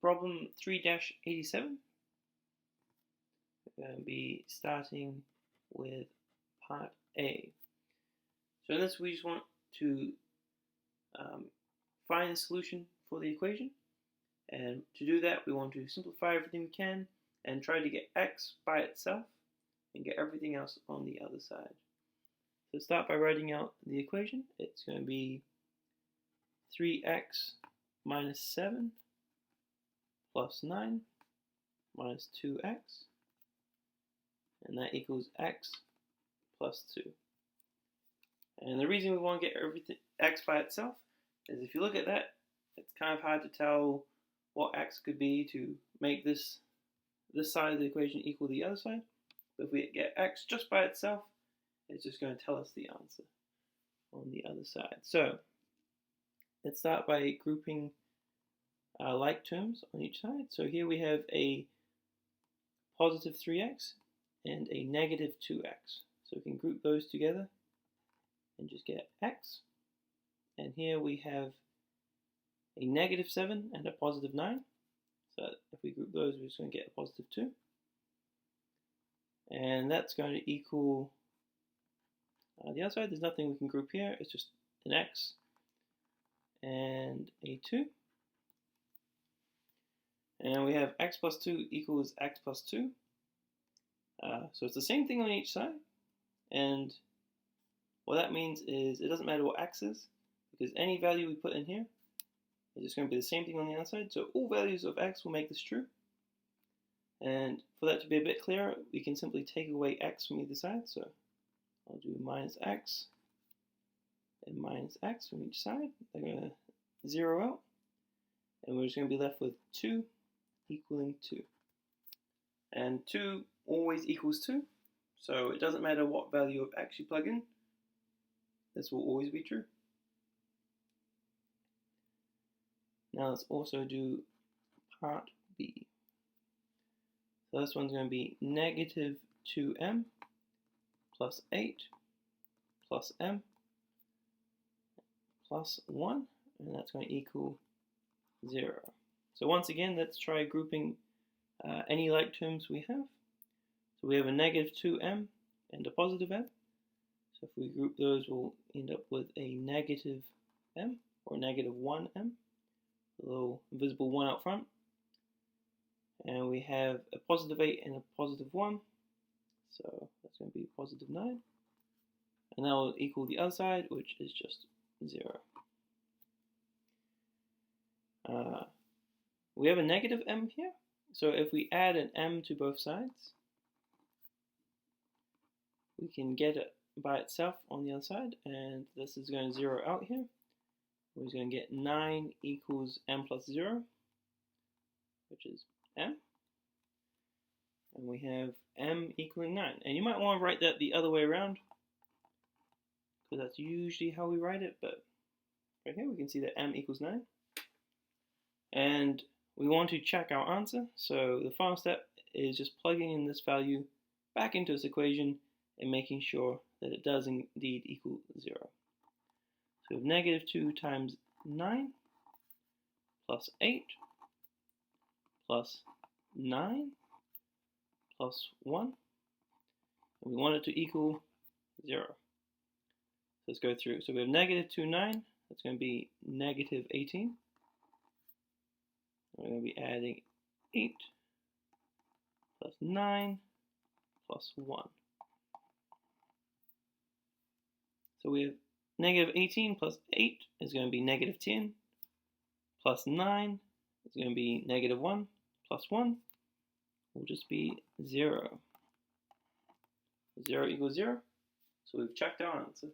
problem 3-87. We're going to be starting with part A. So in this we just want to find a solution for the equation, and to do that we want to simplify everything we can and try to get x by itself and get everything else on the other side. So start by writing out the equation. It's going to be 3x minus 7 plus 9 minus 2x, and that equals x plus 2. And the reason we want to get everything x by itself is if you look at that, it's kind of hard to tell what x could be to make this side of the equation equal the other side. But if we get x just by itself, it's just going to tell us the answer on the other side. So let's start by grouping like terms on each side. So here we have a positive 3x and a negative 2x. So we can group those together and just get x. And here we have a negative 7 and a positive 9. So if we group those, we're just going to get a positive 2. And that's going to equal the other side. There's nothing we can group here. It's just an x and a 2. And we have x plus 2 equals x plus 2. So it's the same thing on each side. And what that means is it doesn't matter what x is, because any value we put in here is just going to be the same thing on the other side. So all values of x will make this true. And for that to be a bit clearer, we can simply take away x from either side. So I'll do minus x and minus x from each side. They're going to zero out. And we're just going to be left with 2 equaling 2. And 2 always equals 2. So it doesn't matter what value of x you plug in. This will always be true. Now let's also do part B. So this one's going to be negative 2m plus 8 plus m plus 1, and that's going to equal 0. So once again, let's try grouping any like terms we have. So we have a negative 2m and a positive m. So if we group those, we'll end up with a negative m, or negative 1m, a little invisible 1 out front. And we have a positive 8 and a positive 1. So that's going to be positive 9. And that will equal the other side, which is just 0. We have a negative m here. So if we add an m to both sides, we can get it by itself on the other side. And this is going to 0 out here. We're going to get 9 equals m plus 0, which is m. And we have m equaling 9. And you might want to write that the other way around, because that's usually how we write it. But right here we can see that m equals 9. And we want to check our answer. So the final step is just plugging in this value back into this equation and making sure that it does indeed equal 0. So we have negative 2 times 9 plus 8 plus 9 plus 1, and we want it to equal 0. So let's go through. So we have negative 2, 9, that's going to be negative 18. We're going to be adding 8 plus 9 plus 1. So we have negative 18 plus 8 is going to be negative 10, plus 9 is going to be negative 1, plus 1 will just be 0. 0 equals 0, so we've checked our answer.